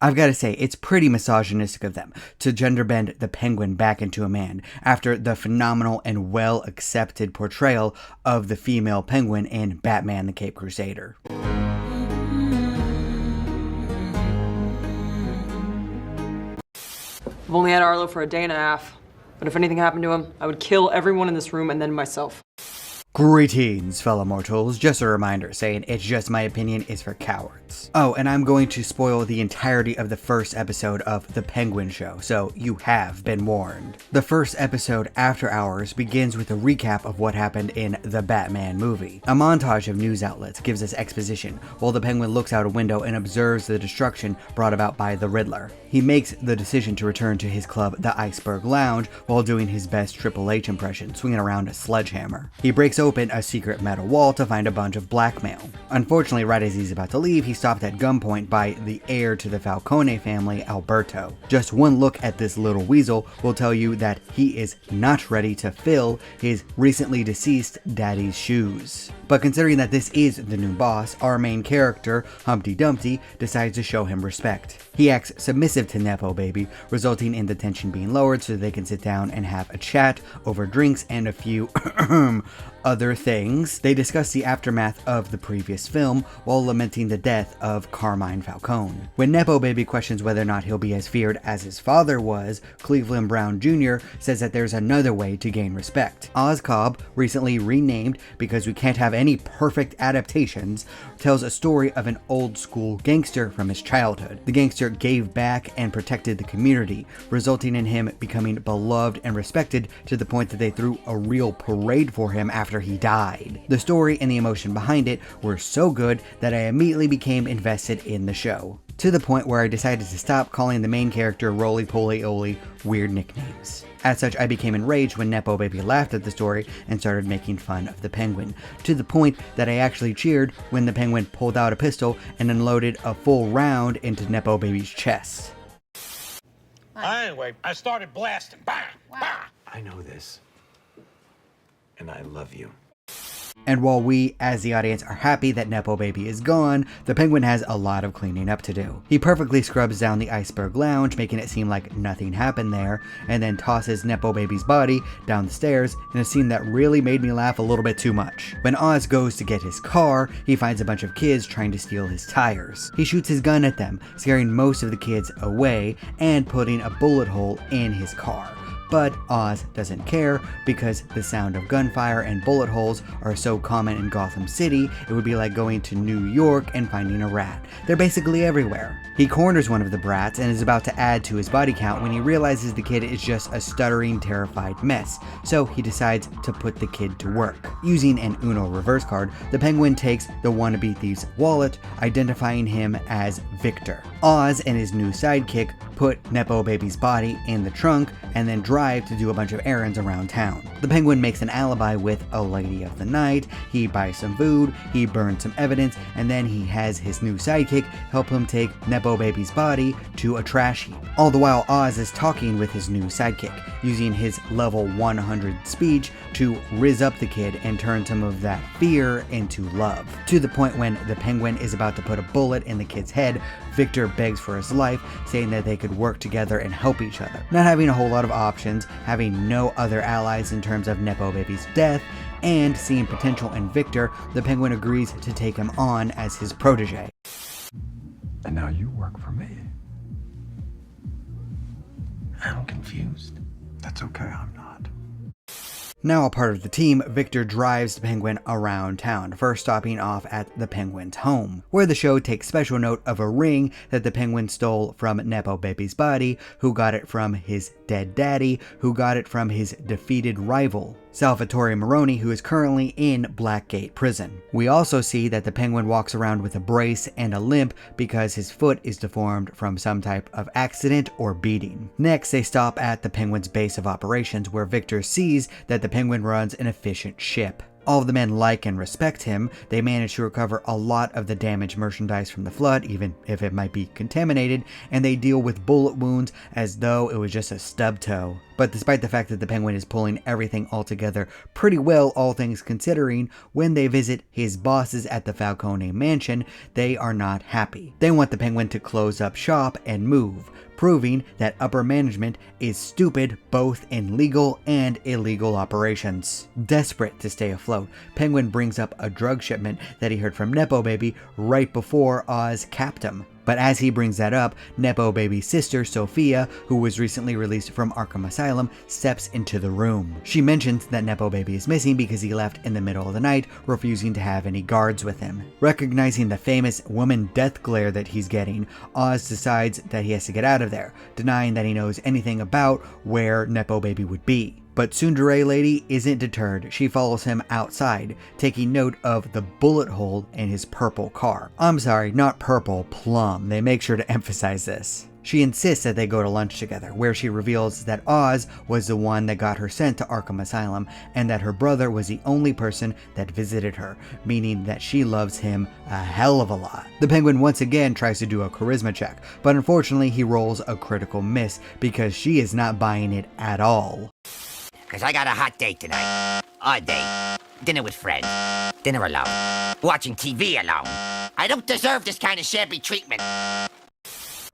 I've got to say, it's pretty misogynistic of them to gender bend the Penguin back into a man after the phenomenal and well-accepted portrayal of the female Penguin in Batman the Caped Crusader. I've only had Arlo for a day and a half, but if anything happened to him, I would kill everyone in this room and then myself. Greetings, fellow mortals. Just a reminder saying it's just my opinion is for cowards. Oh, and I'm going to spoil the entirety of the first episode of The Penguin Show, so you have been warned. The first episode, After Hours, begins with a recap of what happened in the Batman movie. A montage of news outlets gives us exposition, while the Penguin looks out a window and observes the destruction brought about by the Riddler. He makes the decision to return to his club, the Iceberg Lounge, while doing his best Triple H impression, swinging around a sledgehammer. He breaks open a secret metal wall to find a bunch of blackmail. Unfortunately, right as he's about to leave, he's stopped at gunpoint by the heir to the Falcone family, Alberto. Just one look at this little weasel will tell you that he is not ready to fill his recently deceased daddy's shoes. But considering that this is the new boss, our main character, Humpty Dumpty, decides to show him respect. He acts submissive to Nepo Baby, resulting in the tension being lowered so they can sit down and have a chat over drinks and a few other things. They discuss the aftermath of the previous film while lamenting the death of Carmine Falcone. When Nepo Baby questions whether or not he'll be as feared as his father was, Cleveland Brown Jr. says that there's another way to gain respect. Oz Cobb, recently renamed because we can't have any perfect adaptations, tells a story of an old school gangster from his childhood. The gangster gave back and protected the community, resulting in him becoming beloved and respected to the point that they threw a real parade for him after he died. The story and the emotion behind it were so good that I immediately became invested in the show, to the point where I decided to stop calling the main character Roly Poly Oly weird nicknames. As such, I became enraged when Nepo Baby laughed at the story and started making fun of the Penguin, to the point that I actually cheered when the Penguin pulled out a pistol and unloaded a full round into Nepo Baby's chest. Anyway, I started blasting. Bah! Wow. Bah! I know this, and I love you. And while we, as the audience, are happy that Nepo Baby is gone, the Penguin has a lot of cleaning up to do. He perfectly scrubs down the Iceberg Lounge, making it seem like nothing happened there, and then tosses Nepo Baby's body down the stairs in a scene that really made me laugh a little bit too much. When Oz goes to get his car, he finds a bunch of kids trying to steal his tires. He shoots his gun at them, scaring most of the kids away and putting a bullet hole in his car. But Oz doesn't care because the sound of gunfire and bullet holes are so common in Gotham City, it would be like going to New York and finding a rat. They're basically everywhere. He corners one of the brats and is about to add to his body count when he realizes the kid is just a stuttering, terrified mess, so he decides to put the kid to work. Using an Uno reverse card, the Penguin takes the wannabe thief's wallet, identifying him as Victor. Oz and his new sidekick put Nepo Baby's body in the trunk and then drive to do a bunch of errands around town. The Penguin makes an alibi with a lady of the night, he buys some food, he burns some evidence, and then he has his new sidekick help him take Nepo Baby's body to a trash heap. All the while, Oz is talking with his new sidekick, using his level 100 speech to rizz up the kid and turn some of that fear into love. To the point when the Penguin is about to put a bullet in the kid's head, Victor begs for his life, saying that they could work together and help each other. Not having a whole lot of options, having no other allies in terms of Nepo Baby's death, and seeing potential in Victor, the Penguin agrees to take him on as his protege. And now you work for me. I'm confused. That's okay, I'm not. Now a part of the team, Victor drives the Penguin around town, first stopping off at the Penguin's home, where the show takes special note of a ring that the Penguin stole from Nepo Baby's body, who got it from his dead daddy, who got it from his defeated rival, Salvatore Maroni, who is currently in Blackgate Prison. We also see that the Penguin walks around with a brace and a limp because his foot is deformed from some type of accident or beating. Next, they stop at the Penguin's base of operations, where Victor sees that the Penguin runs an efficient ship. All of the men like and respect him. They manage to recover a lot of the damaged merchandise from the flood, even if it might be contaminated, and they deal with bullet wounds as though it was just a stub toe. But despite the fact that the Penguin is pulling everything all together pretty well, all things considering, when they visit his bosses at the Falcone mansion, they are not happy. They want the Penguin to close up shop and move, proving that upper management is stupid both in legal and illegal operations. Desperate to stay afloat, Penguin brings up a drug shipment that he heard from Nepo Baby right before Oz capped him. But as he brings that up, Nepo Baby's sister, Sophia, who was recently released from Arkham Asylum, steps into the room. She mentions that Nepo Baby is missing because he left in the middle of the night, refusing to have any guards with him. Recognizing the famous woman death glare that he's getting, Oz decides that he has to get out of there, denying that he knows anything about where Nepo Baby would be. But Tsundere Lady isn't deterred. She follows him outside, taking note of the bullet hole in his purple car. I'm sorry, not purple, plum. They make sure to emphasize this. She insists that they go to lunch together, where she reveals that Oz was the one that got her sent to Arkham Asylum, and that her brother was the only person that visited her, meaning that she loves him a hell of a lot. The Penguin once again tries to do a charisma check, but unfortunately he rolls a critical miss because she is not buying it at all. Cause I got a hot date tonight. Odd date. Dinner with friends. Dinner alone. Watching TV alone. I don't deserve this kind of shabby treatment.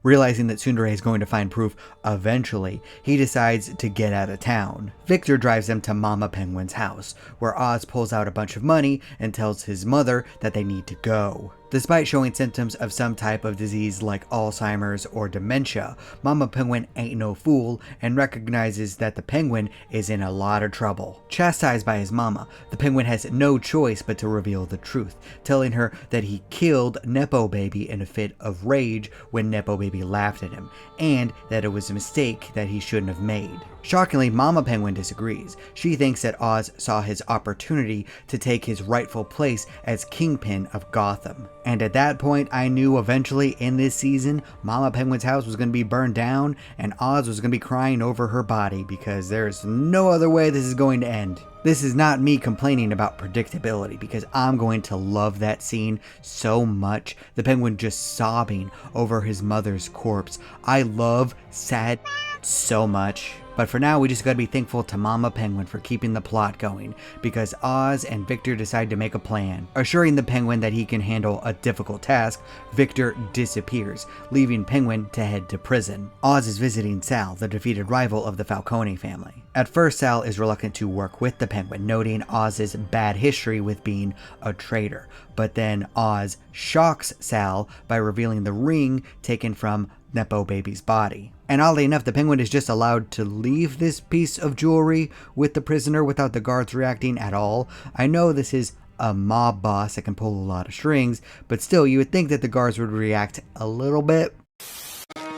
Realizing that Tsundere is going to find proof eventually, he decides to get out of town. Victor drives them to Mama Penguin's house, where Oz pulls out a bunch of money and tells his mother that they need to go. Despite showing symptoms of some type of disease like Alzheimer's or dementia, Mama Penguin ain't no fool and recognizes that the Penguin is in a lot of trouble. Chastised by his mama, the Penguin has no choice but to reveal the truth, telling her that he killed Nepo Baby in a fit of rage when Nepo Baby laughed at him, and that it was a mistake that he shouldn't have made. Shockingly, Mama Penguin disagrees. She thinks that Oz saw his opportunity to take his rightful place as Kingpin of Gotham. And at that point, I knew eventually in this season, Mama Penguin's house was going to be burned down and Oz was going to be crying over her body, because there's no other way this is going to end. This is not me complaining about predictability, because I'm going to love that scene so much. The Penguin just sobbing over his mother's corpse. I love sad so much. But for now, we just gotta be thankful to Mama Penguin for keeping the plot going, because Oz and Victor decide to make a plan. Assuring the Penguin that he can handle a difficult task, Victor disappears, leaving Penguin to head to prison. Oz is visiting Sal, the defeated rival of the Falcone family. At first, Sal is reluctant to work with the Penguin, noting Oz's bad history with being a traitor. But then Oz shocks Sal by revealing the ring taken from Nepo Baby's body. And oddly enough, the Penguin is just allowed to leave this piece of jewelry with the prisoner without the guards reacting at all. I know this is a mob boss that can pull a lot of strings, but still, you would think that the guards would react a little bit.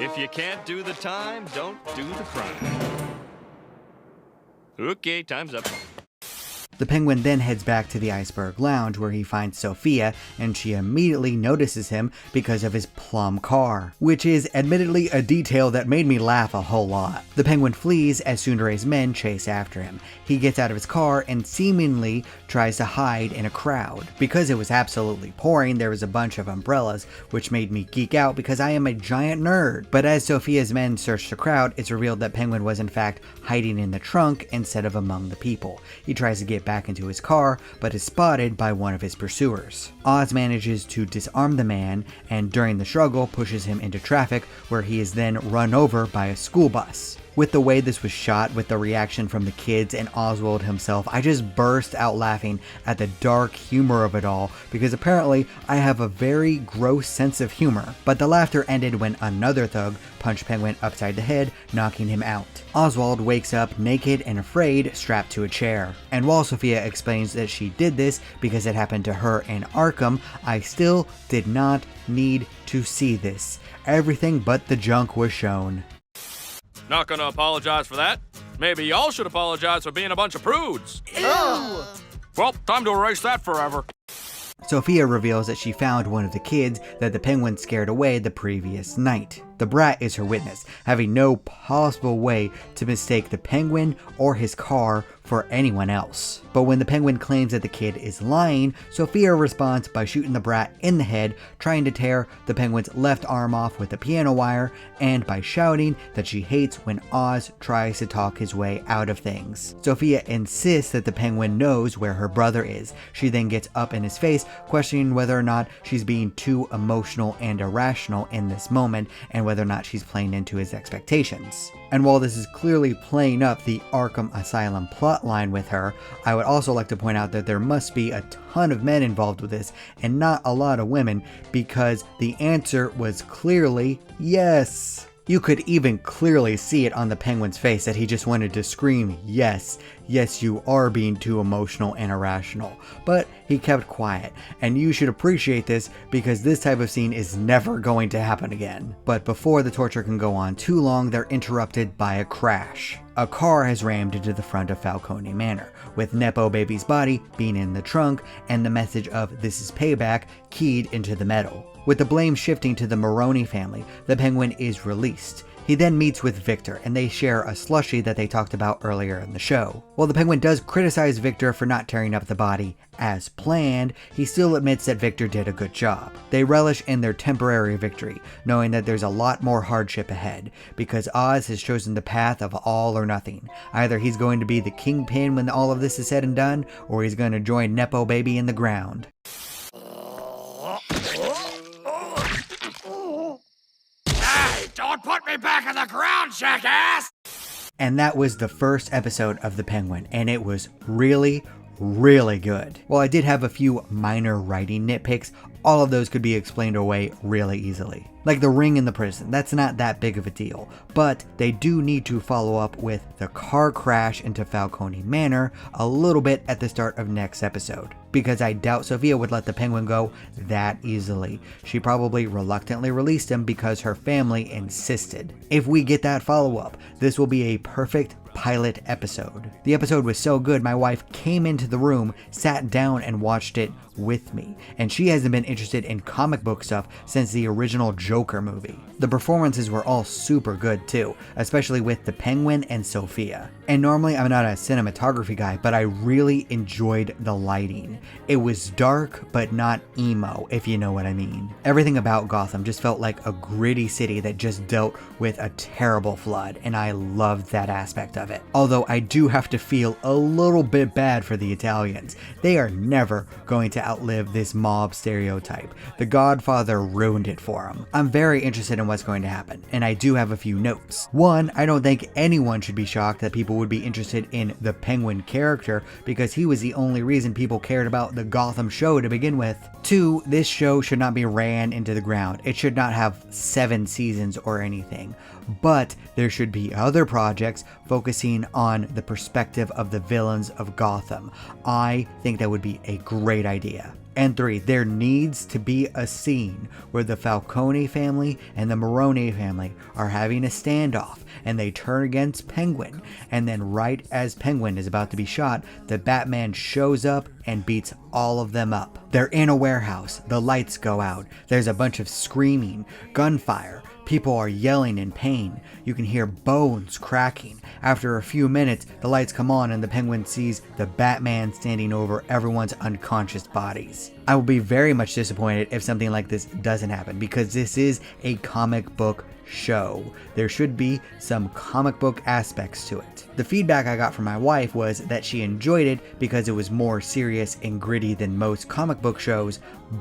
If you can't do the time, don't do the crime. Okay, time's up. The Penguin then heads back to the Iceberg Lounge, where he finds Sophia, and she immediately notices him because of his plum car, which is admittedly a detail that made me laugh a whole lot. The Penguin flees as Tsundere's men chase after him. He gets out of his car and seemingly tries to hide in a crowd. Because it was absolutely pouring, there was a bunch of umbrellas, which made me geek out because I am a giant nerd. But as Sophia's men search the crowd, it's revealed that Penguin was in fact hiding in the trunk instead of among the people. He tries to get back into his car, but is spotted by one of his pursuers. Oz manages to disarm the man, and during the struggle pushes him into traffic, where he is then run over by a school bus. With the way this was shot, with the reaction from the kids and Oswald himself, I just burst out laughing at the dark humor of it all, because apparently I have a very gross sense of humor. But the laughter ended when another thug punched Penguin upside the head, knocking him out. Oswald wakes up naked and afraid, strapped to a chair. And while Sophia explains that she did this because it happened to her in Arkham, I still did not need to see this. Everything but the junk was shown. Not gonna apologize for that. Maybe y'all should apologize for being a bunch of prudes. Ew. Well, time to erase that forever. Sophia reveals that she found one of the kids that the Penguin scared away the previous night. The Brat is her witness, having no possible way to mistake the Penguin or his car for anyone else. But when the Penguin claims that the kid is lying, Sophia responds by shooting the Brat in the head, trying to tear the Penguin's left arm off with a piano wire, and by shouting that she hates when Oz tries to talk his way out of things. Sophia insists that the Penguin knows where her brother is. She then gets up in his face, questioning whether or not she's being too emotional and irrational in this moment, and whether or not she's playing into his expectations. And while this is clearly playing up the Arkham Asylum plotline with her, I would also like to point out that there must be a ton of men involved with this and not a lot of women, because the answer was clearly yes. You could even clearly see it on the Penguin's face that he just wanted to scream, yes, yes, you are being too emotional and irrational. But he kept quiet, and you should appreciate this because this type of scene is never going to happen again. But before the torture can go on too long, they're interrupted by a crash. A car has rammed into the front of Falcone Manor, with Nepo Baby's body being in the trunk and the message of "This is payback" keyed into the metal. With the blame shifting to the Maroni family, the Penguin is released. He then meets with Victor, and they share a slushie that they talked about earlier in the show. While the Penguin does criticize Victor for not tearing up the body as planned, he still admits that Victor did a good job. They relish in their temporary victory, knowing that there's a lot more hardship ahead, because Oz has chosen the path of all or nothing. Either he's going to be the kingpin when all of this is said and done, or he's going to join Nepo Baby in the ground. Don't put me back in the ground, jackass! And that was the first episode of The Penguin, and it was really, really good. While I did have a few minor writing nitpicks, all of those could be explained away really easily. Like the ring in the prison, that's not that big of a deal, but they do need to follow up with the car crash into Falcone Manor a little bit at the start of next episode, because I doubt Sophia would let the Penguin go that easily. She probably reluctantly released him because her family insisted. If we get that follow-up, this will be a perfect pilot episode. The episode was so good, my wife came into the room, sat down, and watched it with me, and she hasn't been interested in comic book stuff since the original Joker movie. The performances were all super good too, especially with the Penguin and Sophia. And normally I'm not a cinematography guy, but I really enjoyed the lighting. It was dark, but not emo, if you know what I mean. Everything about Gotham just felt like a gritty city that just dealt with a terrible flood, and I loved that aspect of it. Although I do have to feel a little bit bad for the Italians. They are never going to outlive this mob stereotype. The Godfather ruined it for them. I'm very interested in what's going to happen, and I do have a few notes. One, I don't think anyone should be shocked that people would be interested in the Penguin character, because he was the only reason people cared about the Gotham show to begin with. Two, this show should not be ran into the ground. It should not have 7 seasons or anything. But there should be other projects focusing on the perspective of the villains of Gotham. I think that would be a great idea. And 3, there needs to be a scene where the Falcone family and the Maroni family are having a standoff and they turn against Penguin, and then right as Penguin is about to be shot, the Batman shows up and beats all of them up. They're in a warehouse, the lights go out, there's a bunch of screaming, gunfire, people are yelling in pain, you can hear bones cracking. After a few minutes, the lights come on and the Penguin sees the Batman standing over everyone's unconscious bodies. I will be very much disappointed if something like this doesn't happen, because this is a comic book show. There should be some comic book aspects to it. The feedback I got from my wife was that she enjoyed it because it was more serious and gritty than most comic book shows,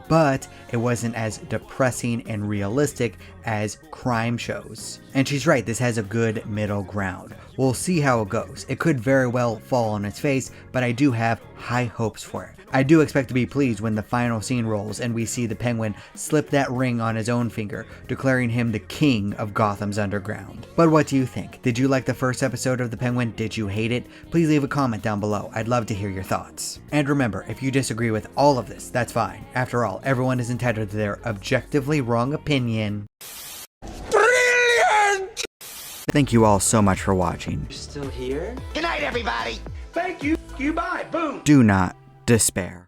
but it wasn't as depressing and realistic as crime shows. And she's right, this has a good middle ground. We'll see how it goes. It could very well fall on its face, but I do have high hopes for it. I do expect to be pleased when the final scene rolls and we see the Penguin slip that ring on his own finger, declaring him the king of Gotham's underground. But what do you think? Did you like the first episode of The Penguin? Did you hate it? Please leave a comment down below. I'd love to hear your thoughts. And remember, if you disagree with all of this, that's fine. After all, everyone is entitled to their objectively wrong opinion. Brilliant! Thank you all so much for watching. You're still here? Good night, everybody! Thank you. You bye. Boom. Do not despair.